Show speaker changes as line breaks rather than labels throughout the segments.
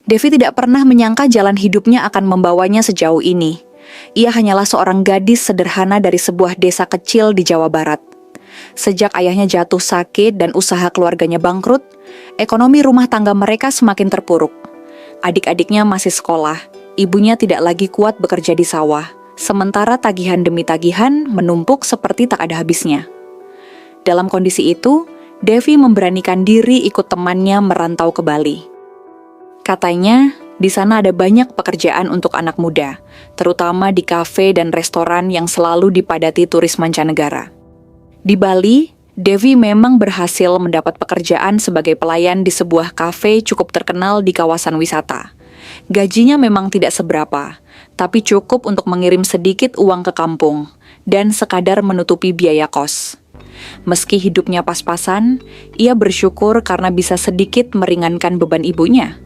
Devi tidak pernah menyangka jalan hidupnya akan membawanya sejauh ini. Ia hanyalah seorang gadis sederhana dari sebuah desa kecil di Jawa Barat. Sejak ayahnya jatuh sakit dan usaha keluarganya bangkrut, ekonomi rumah tangga mereka semakin terpuruk. Adik-adiknya masih sekolah, ibunya tidak lagi kuat bekerja di sawah, sementara tagihan demi tagihan menumpuk seperti tak ada habisnya. Dalam kondisi itu, Devi memberanikan diri ikut temannya merantau ke Bali. Katanya, di sana ada banyak pekerjaan untuk anak muda, terutama di kafe dan restoran yang selalu dipadati turis mancanegara. Di Bali, Devi memang berhasil mendapat pekerjaan sebagai pelayan di sebuah kafe cukup terkenal di kawasan wisata. Gajinya memang tidak seberapa, tapi cukup untuk mengirim sedikit uang ke kampung dan sekadar menutupi biaya kos. Meski hidupnya pas-pasan, ia bersyukur karena bisa sedikit meringankan beban ibunya.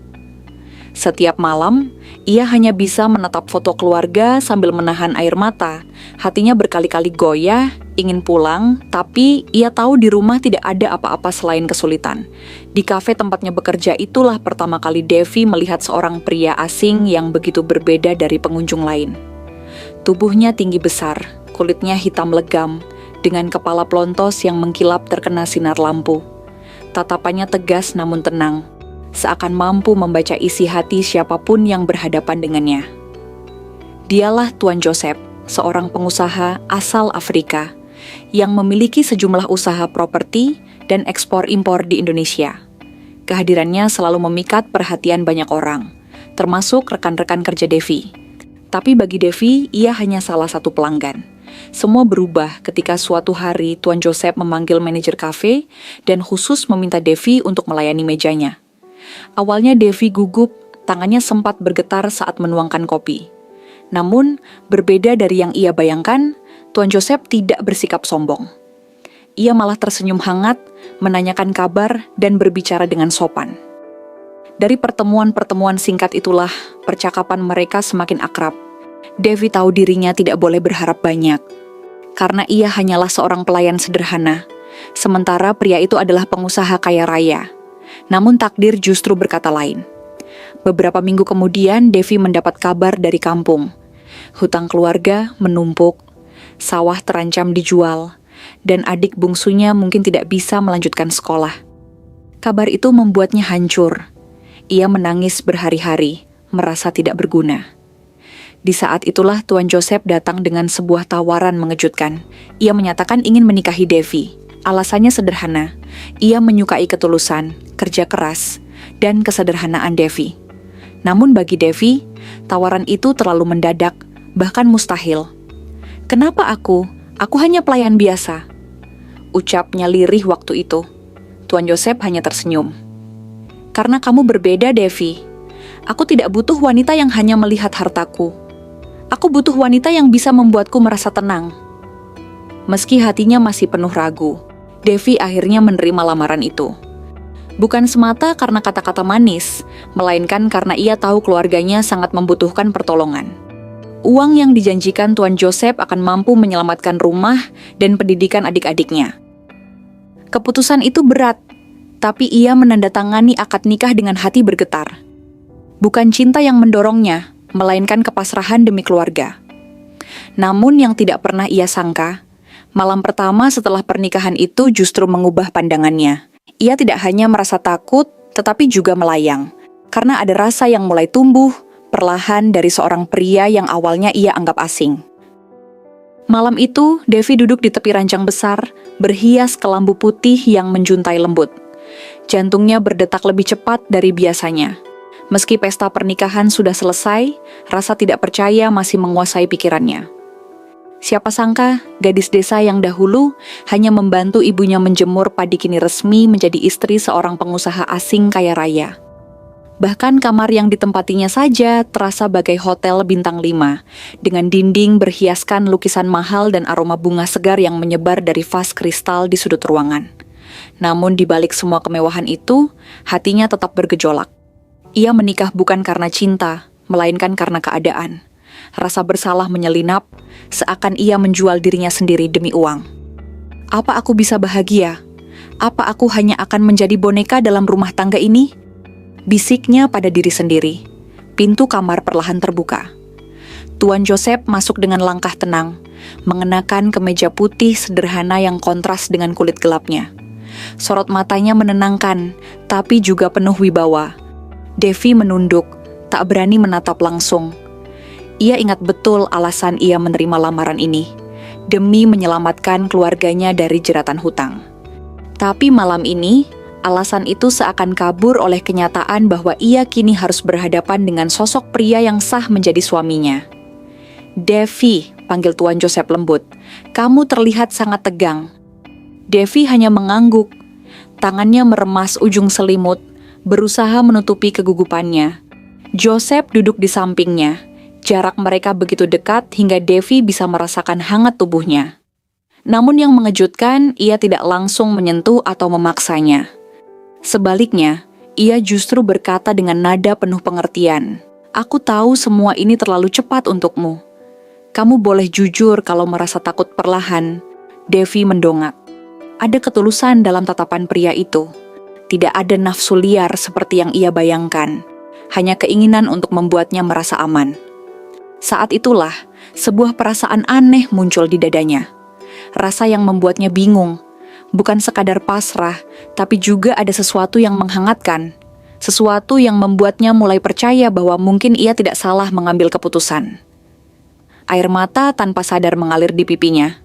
Setiap malam, ia hanya bisa menatap foto keluarga sambil menahan air mata. Hatinya berkali-kali goyah, ingin pulang, tapi ia tahu di rumah tidak ada apa-apa selain kesulitan. Di kafe tempatnya bekerja itulah pertama kali Devi melihat seorang pria asing yang begitu berbeda dari pengunjung lain. Tubuhnya tinggi besar, kulitnya hitam legam, dengan kepala pelontos yang mengkilap terkena sinar lampu. Tatapannya tegas namun tenang, seakan mampu membaca isi hati siapapun yang berhadapan dengannya. Dialah Tuan Joseph, seorang pengusaha asal Afrika, yang memiliki sejumlah usaha properti dan ekspor-impor di Indonesia. Kehadirannya selalu memikat perhatian banyak orang, termasuk rekan-rekan kerja Devi. Tapi bagi Devi, ia hanya salah satu pelanggan. Semua berubah ketika suatu hari Tuan Joseph memanggil manajer kafe dan khusus meminta Devi untuk melayani mejanya. Awalnya Devi gugup, tangannya sempat bergetar saat menuangkan kopi. Namun, berbeda dari yang ia bayangkan, Tuan Joseph tidak bersikap sombong. Ia malah tersenyum hangat, menanyakan kabar, dan berbicara dengan sopan. Dari pertemuan-pertemuan singkat itulah, percakapan mereka semakin akrab. Devi tahu dirinya tidak boleh berharap banyak, karena ia hanyalah seorang pelayan sederhana, sementara pria itu adalah pengusaha kaya raya. Namun takdir justru berkata lain. Beberapa minggu kemudian, Devi mendapat kabar dari kampung. Hutang keluarga menumpuk, sawah terancam dijual, dan adik bungsunya mungkin tidak bisa melanjutkan sekolah. Kabar itu membuatnya hancur. Ia menangis berhari-hari, merasa tidak berguna. Di saat itulah Tuan Joseph datang dengan sebuah tawaran mengejutkan. Ia menyatakan ingin menikahi Devi. Alasannya sederhana, ia menyukai ketulusan, kerja keras, dan kesederhanaan Devi. Namun bagi Devi, tawaran itu terlalu mendadak, bahkan mustahil. "Kenapa aku? Aku hanya pelayan biasa," ucapnya lirih waktu itu. Tuan Joseph hanya tersenyum. "Karena kamu berbeda, Devi. Aku tidak butuh wanita yang hanya melihat hartaku. Aku butuh wanita yang bisa membuatku merasa tenang." Meski hatinya masih penuh ragu, Devi akhirnya menerima lamaran itu. Bukan semata karena kata-kata manis, melainkan karena ia tahu keluarganya sangat membutuhkan pertolongan. Uang yang dijanjikan Tuan Joseph akan mampu menyelamatkan rumah dan pendidikan adik-adiknya. Keputusan itu berat, tapi ia menandatangani akad nikah dengan hati bergetar. Bukan cinta yang mendorongnya, melainkan kepasrahan demi keluarga. Namun yang tidak pernah ia sangka, malam pertama setelah pernikahan itu justru mengubah pandangannya. Ia tidak hanya merasa takut, tetapi juga melayang. Karena ada rasa yang mulai tumbuh, perlahan dari seorang pria yang awalnya ia anggap asing. Malam itu, Devi duduk di tepi ranjang besar, berhias kelambu putih yang menjuntai lembut. Jantungnya berdetak lebih cepat dari biasanya. Meski pesta pernikahan sudah selesai, rasa tidak percaya masih menguasai pikirannya. Siapa sangka, gadis desa yang dahulu hanya membantu ibunya menjemur padi kini resmi menjadi istri seorang pengusaha asing kaya raya. Bahkan kamar yang ditempatinya saja terasa bagai hotel bintang 5, dengan dinding berhiaskan lukisan mahal dan aroma bunga segar yang menyebar dari vas kristal di sudut ruangan. Namun di balik semua kemewahan itu, hatinya tetap bergejolak. Ia menikah bukan karena cinta, melainkan karena keadaan. Rasa bersalah menyelinap, seakan ia menjual dirinya sendiri demi uang. Apa aku bisa bahagia? Apa aku hanya akan menjadi boneka dalam rumah tangga ini? Bisiknya pada diri sendiri. Pintu kamar perlahan terbuka. Tuan Joseph masuk dengan langkah tenang, mengenakan kemeja putih sederhana yang kontras dengan kulit gelapnya. Sorot matanya menenangkan, tapi juga penuh wibawa. Devi menunduk, tak berani menatap langsung. Ia ingat betul alasan ia menerima lamaran ini, demi menyelamatkan keluarganya dari jeratan hutang. Tapi malam ini, alasan itu seakan kabur oleh kenyataan bahwa ia kini harus berhadapan dengan sosok pria yang sah menjadi suaminya. "Devi," panggil Tuan Joseph lembut, "kamu terlihat sangat tegang." Devi hanya mengangguk. Tangannya meremas ujung selimut, berusaha menutupi kegugupannya. Joseph duduk di sampingnya. Jarak mereka begitu dekat hingga Devi bisa merasakan hangat tubuhnya. Namun yang mengejutkan, ia tidak langsung menyentuh atau memaksanya. Sebaliknya, ia justru berkata dengan nada penuh pengertian, "Aku tahu semua ini terlalu cepat untukmu. Kamu boleh jujur kalau merasa takut perlahan." Devi mendongak. Ada ketulusan dalam tatapan pria itu. Tidak ada nafsu liar seperti yang ia bayangkan. Hanya keinginan untuk membuatnya merasa aman. Saat itulah, sebuah perasaan aneh muncul di dadanya. Rasa yang membuatnya bingung. Bukan sekadar pasrah, tapi juga ada sesuatu yang menghangatkan. Sesuatu yang membuatnya mulai percaya bahwa mungkin ia tidak salah mengambil keputusan. Air mata tanpa sadar mengalir di pipinya.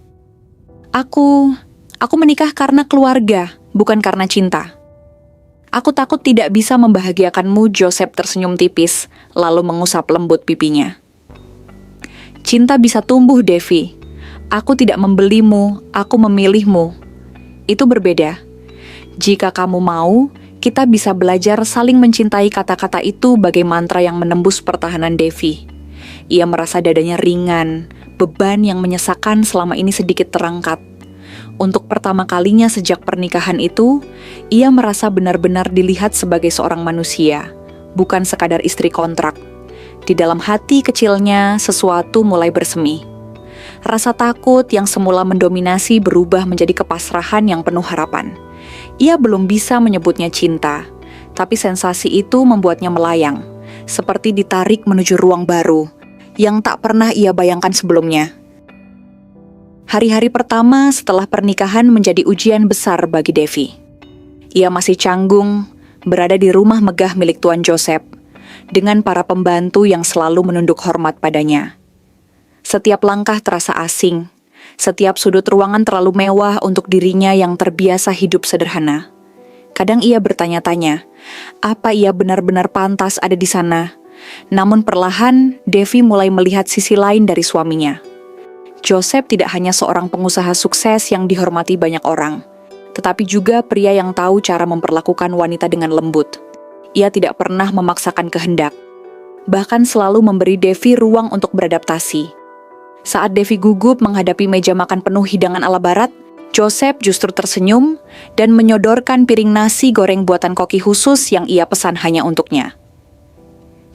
Aku menikah karena keluarga, bukan karena cinta. Aku takut tidak bisa membahagiakanmu." Joseph tersenyum tipis, lalu mengusap lembut pipinya. "Cinta bisa tumbuh, Devi. Aku tidak membelimu, aku memilihmu. Itu berbeda. Jika kamu mau, kita bisa belajar saling mencintai." Kata-kata itu bagai mantra yang menembus pertahanan Devi. Ia merasa dadanya ringan, beban yang menyesakan selama ini sedikit terangkat. Untuk pertama kalinya sejak pernikahan itu, ia merasa benar-benar dilihat sebagai seorang manusia, bukan sekadar istri kontrak. Di dalam hati kecilnya, sesuatu mulai bersemi. Rasa takut yang semula mendominasi berubah menjadi kepasrahan yang penuh harapan. Ia belum bisa menyebutnya cinta, tapi sensasi itu membuatnya melayang, seperti ditarik menuju ruang baru, yang tak pernah ia bayangkan sebelumnya. Hari-hari pertama setelah pernikahan menjadi ujian besar bagi Devi. Ia masih canggung, berada di rumah megah milik Tuan Joseph, dengan para pembantu yang selalu menunduk hormat padanya. Setiap langkah terasa asing, setiap sudut ruangan terlalu mewah untuk dirinya yang terbiasa hidup sederhana. Kadang ia bertanya-tanya, apa ia benar-benar pantas ada di sana? Namun perlahan, Devi mulai melihat sisi lain dari suaminya. Joseph tidak hanya seorang pengusaha sukses yang dihormati banyak orang, tetapi juga pria yang tahu cara memperlakukan wanita dengan lembut. Ia tidak pernah memaksakan kehendak, bahkan selalu memberi Devi ruang untuk beradaptasi. Saat Devi gugup menghadapi meja makan penuh hidangan ala barat, Joseph justru tersenyum dan menyodorkan piring nasi goreng buatan koki khusus yang ia pesan hanya untuknya.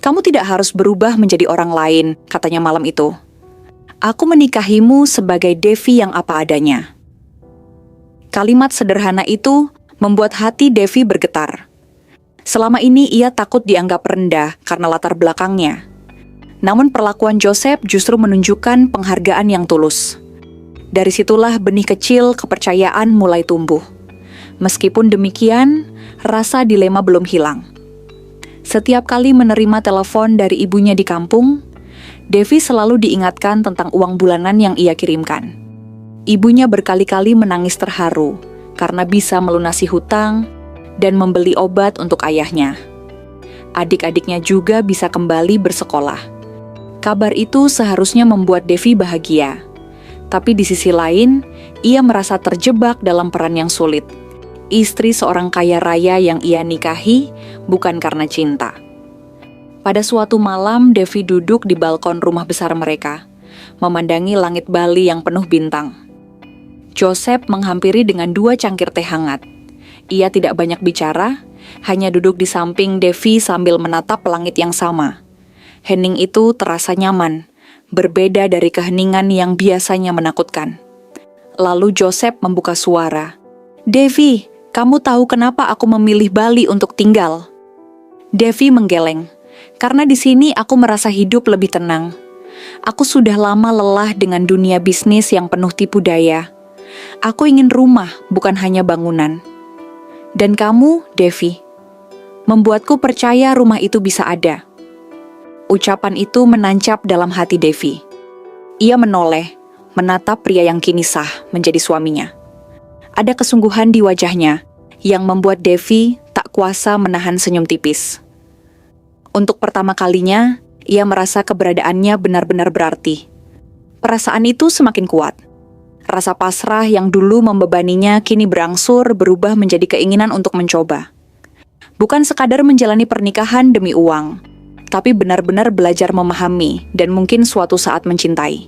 "Kamu tidak harus berubah menjadi orang lain," katanya malam itu. "Aku menikahimu sebagai Devi yang apa adanya." Kalimat sederhana itu membuat hati Devi bergetar. Selama ini ia takut dianggap rendah karena latar belakangnya. Namun perlakuan Joseph justru menunjukkan penghargaan yang tulus. Dari situlah benih kecil kepercayaan mulai tumbuh. Meskipun demikian, rasa dilema belum hilang. Setiap kali menerima telepon dari ibunya di kampung, Devi selalu diingatkan tentang uang bulanan yang ia kirimkan. Ibunya berkali-kali menangis terharu karena bisa melunasi hutang dan membeli obat untuk ayahnya. Adik-adiknya juga bisa kembali bersekolah. Kabar itu seharusnya membuat Devi bahagia. Tapi di sisi lain, ia merasa terjebak dalam peran yang sulit. Istri seorang kaya raya yang ia nikahi bukan karena cinta. Pada suatu malam, Devi duduk di balkon rumah besar mereka, memandangi langit Bali yang penuh bintang. Joseph menghampiri dengan 2 cangkir teh hangat. Ia tidak banyak bicara, hanya duduk di samping Devi sambil menatap langit yang sama. Hening itu terasa nyaman, berbeda dari keheningan yang biasanya menakutkan. Lalu Joseph membuka suara. "Devi, kamu tahu kenapa aku memilih Bali untuk tinggal?" Devi menggeleng. Karena di sini aku merasa hidup lebih tenang. Aku sudah lama lelah dengan dunia bisnis yang penuh tipu daya. Aku ingin rumah, bukan hanya bangunan. Dan kamu, Devi, membuatku percaya rumah itu bisa ada. Ucapan itu menancap dalam hati Devi. Ia menoleh, menatap pria yang kini sah menjadi suaminya. Ada kesungguhan di wajahnya yang membuat Devi tak kuasa menahan senyum tipis. Untuk pertama kalinya, ia merasa keberadaannya benar-benar berarti. Perasaan itu semakin kuat. Rasa pasrah yang dulu membebaninya kini berangsur berubah menjadi keinginan untuk mencoba. Bukan sekadar menjalani pernikahan demi uang, tapi benar-benar belajar memahami dan mungkin suatu saat mencintai.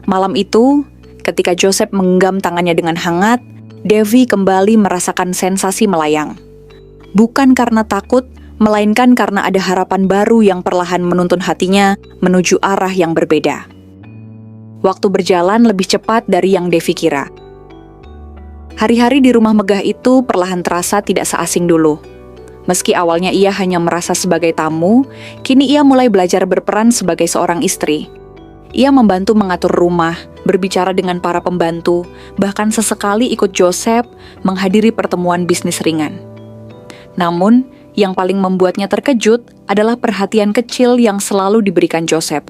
Malam itu, ketika Joseph menggenggam tangannya dengan hangat, Devi kembali merasakan sensasi melayang. Bukan karena takut, melainkan karena ada harapan baru yang perlahan menuntun hatinya menuju arah yang berbeda. Waktu berjalan lebih cepat dari yang Devi kira. Hari-hari di rumah megah itu perlahan terasa tidak seasing dulu. Meski awalnya ia hanya merasa sebagai tamu, kini ia mulai belajar berperan sebagai seorang istri. Ia membantu mengatur rumah, berbicara dengan para pembantu, bahkan sesekali ikut Joseph menghadiri pertemuan bisnis ringan. Namun, yang paling membuatnya terkejut adalah perhatian kecil yang selalu diberikan Joseph.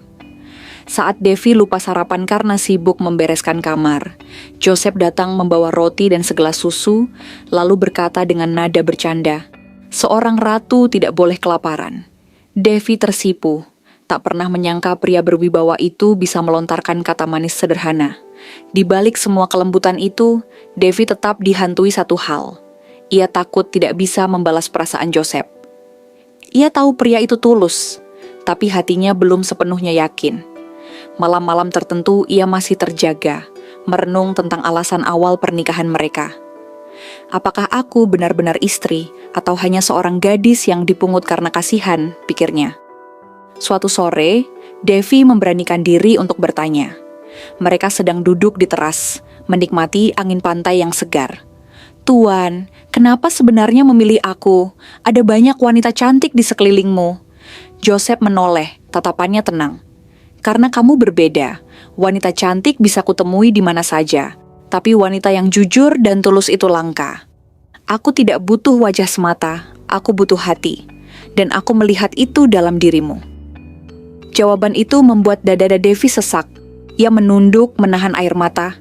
Saat Devi lupa sarapan karena sibuk membereskan kamar, Joseph datang membawa roti dan segelas susu, lalu berkata dengan nada bercanda, "Seorang ratu tidak boleh kelaparan." Devi tersipu. Tak pernah menyangka pria berwibawa itu bisa melontarkan kata manis sederhana. Di balik semua kelembutan itu, Devi tetap dihantui satu hal. Ia takut tidak bisa membalas perasaan Joseph. Ia tahu pria itu tulus, tapi hatinya belum sepenuhnya yakin. Malam-malam tertentu ia masih terjaga, merenung tentang alasan awal pernikahan mereka. Apakah aku benar-benar istri, atau hanya seorang gadis yang dipungut karena kasihan, pikirnya. Suatu sore, Devi memberanikan diri untuk bertanya. Mereka sedang duduk di teras, menikmati angin pantai yang segar. "Tuan, kenapa sebenarnya memilih aku? Ada banyak wanita cantik di sekelilingmu." Joseph menoleh, tatapannya tenang. "Karena kamu berbeda, wanita cantik bisa kutemui di mana saja, tapi wanita yang jujur dan tulus itu langka. Aku tidak butuh wajah semata, aku butuh hati, dan aku melihat itu dalam dirimu." Jawaban itu membuat dada Devi sesak. Ia menunduk, menahan air mata.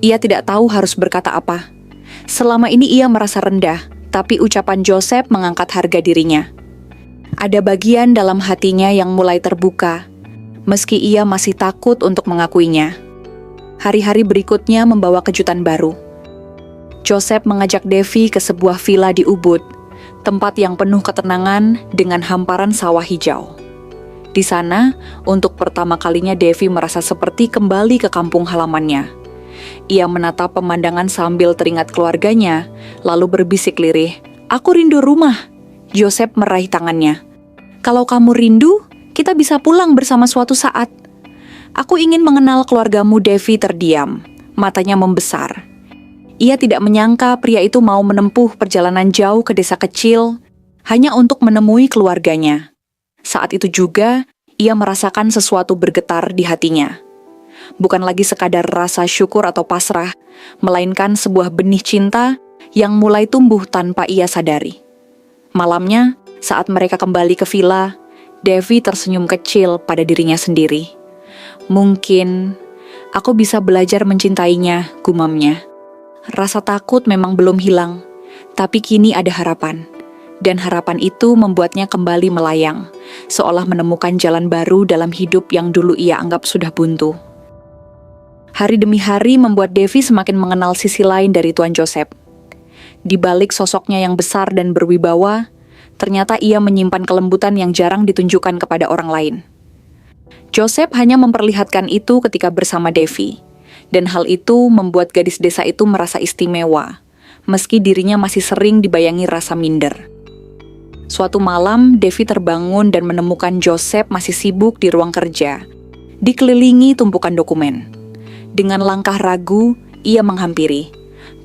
Ia tidak tahu harus berkata apa. Selama ini ia merasa rendah, tapi ucapan Joseph mengangkat harga dirinya. Ada bagian dalam hatinya yang mulai terbuka, meski ia masih takut untuk mengakuinya. Hari-hari berikutnya membawa kejutan baru. Joseph mengajak Devi ke sebuah villa di Ubud, tempat yang penuh ketenangan dengan hamparan sawah hijau. Di sana, untuk pertama kalinya Devi merasa seperti kembali ke kampung halamannya. Ia menatap pemandangan sambil teringat keluarganya, lalu berbisik lirih, "Aku rindu rumah." Joseph meraih tangannya. "Kalau kamu rindu, kita bisa pulang bersama suatu saat." "Aku ingin mengenal keluargamu." Devi terdiam, matanya membesar. Ia tidak menyangka pria itu mau menempuh perjalanan jauh ke desa kecil hanya untuk menemui keluarganya. Saat itu juga, ia merasakan sesuatu bergetar di hatinya. Bukan lagi sekadar rasa syukur atau pasrah, melainkan sebuah benih cinta yang mulai tumbuh tanpa ia sadari. Malamnya, saat mereka kembali ke villa, Devi tersenyum kecil pada dirinya sendiri. "Mungkin aku bisa belajar mencintainya," gumamnya. Rasa takut memang belum hilang, tapi kini ada harapan. Dan harapan itu membuatnya kembali melayang, seolah menemukan jalan baru dalam hidup yang dulu ia anggap sudah buntu. Hari demi hari membuat Devi semakin mengenal sisi lain dari Tuan Joseph. Di balik sosoknya yang besar dan berwibawa, ternyata ia menyimpan kelembutan yang jarang ditunjukkan kepada orang lain. Joseph hanya memperlihatkan itu ketika bersama Devi, dan hal itu membuat gadis desa itu merasa istimewa, meski dirinya masih sering dibayangi rasa minder. Suatu malam, Devi terbangun dan menemukan Joseph masih sibuk di ruang kerja, dikelilingi tumpukan dokumen. Dengan langkah ragu, ia menghampiri.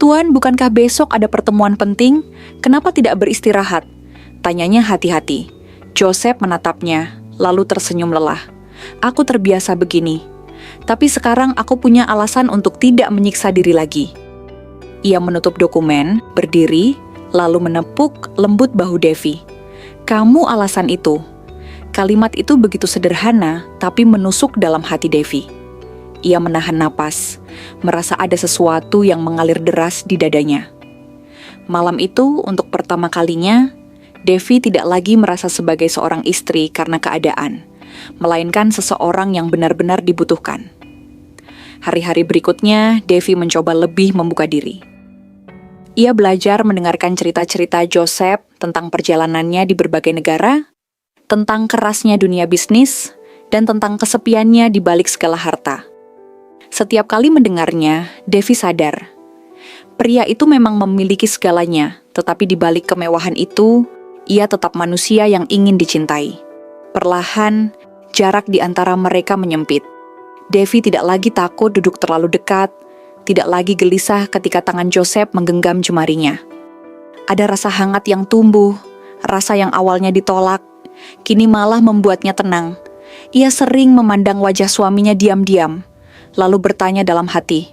"Tuan, bukankah besok ada pertemuan penting? Kenapa tidak beristirahat? Tanyanya hati-hati. Joseph menatapnya, lalu tersenyum lelah. Aku terbiasa begini. Tapi sekarang aku punya alasan untuk tidak menyiksa diri lagi. Ia menutup dokumen, berdiri, lalu menepuk lembut bahu Devi. Kamu alasan itu. Kalimat itu begitu sederhana, tapi menusuk dalam hati Devi. Ia menahan napas, merasa ada sesuatu yang mengalir deras di dadanya. Malam itu, untuk pertama kalinya, Devi tidak lagi merasa sebagai seorang istri karena keadaan, melainkan seseorang yang benar-benar dibutuhkan. Hari-hari berikutnya, Devi mencoba lebih membuka diri. Ia belajar mendengarkan cerita-cerita Joseph tentang perjalanannya di berbagai negara, tentang kerasnya dunia bisnis, dan tentang kesepiannya di balik segala harta. Setiap kali mendengarnya, Devi sadar. Pria itu memang memiliki segalanya, tetapi di balik kemewahan itu, ia tetap manusia yang ingin dicintai. Perlahan, jarak di antara mereka menyempit. Devi tidak lagi takut duduk terlalu dekat, tidak lagi gelisah ketika tangan Joseph menggenggam jemarinya. Ada rasa hangat yang tumbuh, rasa yang awalnya ditolak, kini malah membuatnya tenang. Ia sering memandang wajah suaminya diam-diam, lalu bertanya dalam hati,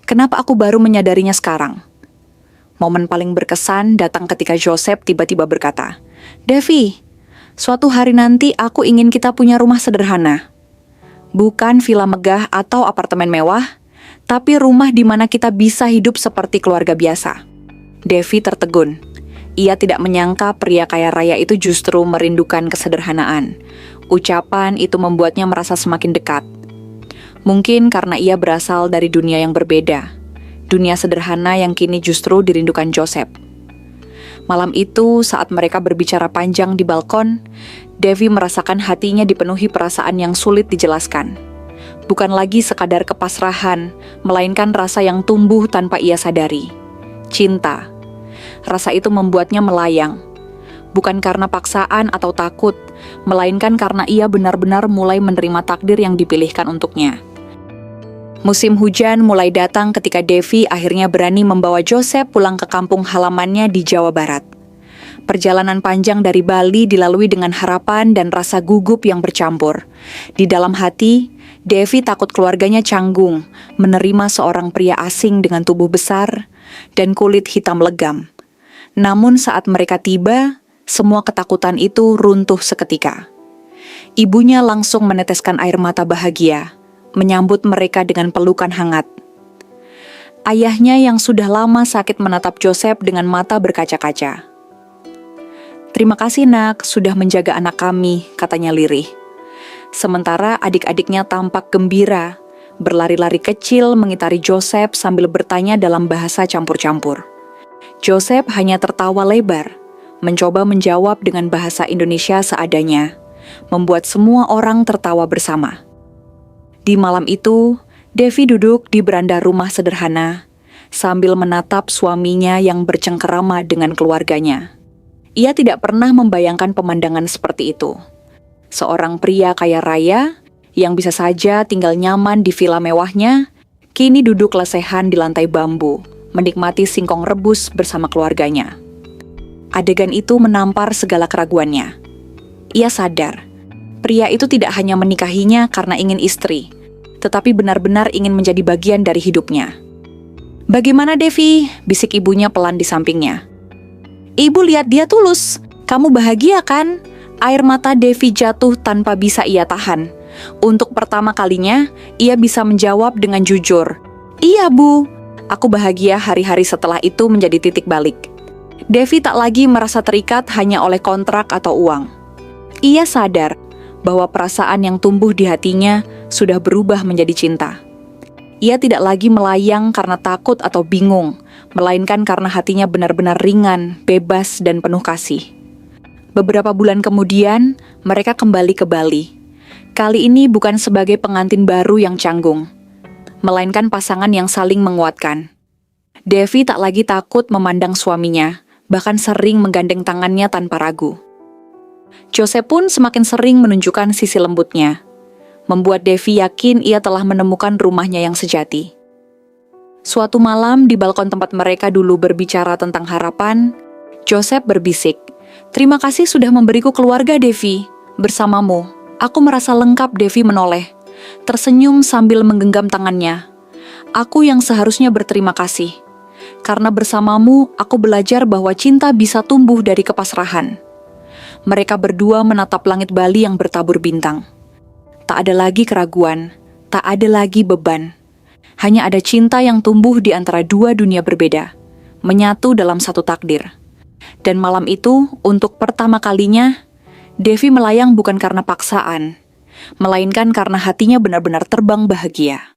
kenapa aku baru menyadarinya sekarang? Momen paling berkesan datang ketika Joseph tiba-tiba berkata, Devi, suatu hari nanti aku ingin kita punya rumah sederhana. Bukan villa megah atau apartemen mewah, tapi rumah di mana kita bisa hidup seperti keluarga biasa. Devi tertegun. Ia tidak menyangka pria kaya raya itu justru merindukan kesederhanaan. Ucapan itu membuatnya merasa semakin dekat. Mungkin karena ia berasal dari dunia yang berbeda. Dunia sederhana yang kini justru dirindukan Joseph. Malam itu, saat mereka berbicara panjang di balkon, Devi merasakan hatinya dipenuhi perasaan yang sulit dijelaskan. Bukan lagi sekadar kepasrahan, melainkan rasa yang tumbuh tanpa ia sadari. Cinta. Rasa itu membuatnya melayang. Bukan karena paksaan atau takut, melainkan karena ia benar-benar mulai menerima takdir yang dipilihkan untuknya. Musim hujan mulai datang ketika Devi akhirnya berani membawa Joseph pulang ke kampung halamannya di Jawa Barat. Perjalanan panjang dari Bali dilalui dengan harapan dan rasa gugup yang bercampur. Di dalam hati, Devi takut keluarganya canggung menerima seorang pria asing dengan tubuh besar dan kulit hitam legam. Namun saat mereka tiba, semua ketakutan itu runtuh seketika. Ibunya langsung meneteskan air mata bahagia, menyambut mereka dengan pelukan hangat. Ayahnya yang sudah lama sakit menatap Joseph dengan mata berkaca-kaca. Terima kasih nak, sudah menjaga anak kami, katanya lirih. Sementara adik-adiknya tampak gembira, berlari-lari kecil mengitari Joseph sambil bertanya dalam bahasa campur-campur. Joseph hanya tertawa lebar, mencoba menjawab dengan bahasa Indonesia seadanya, membuat semua orang tertawa bersama. Di malam itu, Devi duduk di beranda rumah sederhana, sambil menatap suaminya yang bercengkerama dengan keluarganya. Ia tidak pernah membayangkan pemandangan seperti itu. Seorang pria kaya raya, yang bisa saja tinggal nyaman di villa mewahnya, kini duduk lesehan di lantai bambu, menikmati singkong rebus bersama keluarganya. Adegan itu menampar segala keraguannya. Ia sadar, pria itu tidak hanya menikahinya karena ingin istri, tetapi benar-benar ingin menjadi bagian dari hidupnya. Bagaimana Devi? Bisik ibunya pelan di sampingnya. Ibu lihat dia tulus. Kamu bahagia kan? Air mata Devi jatuh tanpa bisa ia tahan. Untuk pertama kalinya, ia bisa menjawab dengan jujur. Iya bu, aku bahagia. Hari-hari setelah itu menjadi titik balik. Devi tak lagi merasa terikat hanya oleh kontrak atau uang. Ia sadar bahwa perasaan yang tumbuh di hatinya sudah berubah menjadi cinta. Ia tidak lagi melayang karena takut atau bingung, melainkan karena hatinya benar-benar ringan, bebas, dan penuh kasih. Beberapa bulan kemudian, mereka kembali ke Bali. Kali ini bukan sebagai pengantin baru yang canggung, melainkan pasangan yang saling menguatkan. Devi tak lagi takut memandang suaminya, bahkan sering menggandeng tangannya tanpa ragu. Joseph pun semakin sering menunjukkan sisi lembutnya, membuat Devi yakin ia telah menemukan rumahnya yang sejati. Suatu malam di balkon tempat mereka dulu berbicara tentang harapan, Joseph berbisik, Terima kasih sudah memberiku keluarga, Devi. Bersamamu, aku merasa lengkap. Devi menoleh, tersenyum sambil menggenggam tangannya. Aku yang seharusnya berterima kasih. Karena bersamamu, aku belajar bahwa cinta bisa tumbuh dari kepasrahan. Mereka berdua menatap langit Bali yang bertabur bintang. Tak ada lagi keraguan, tak ada lagi beban. Hanya ada cinta yang tumbuh di antara dua dunia berbeda, menyatu dalam satu takdir. Dan malam itu, untuk pertama kalinya, Devi melayang bukan karena paksaan, melainkan karena hatinya benar-benar terbang bahagia.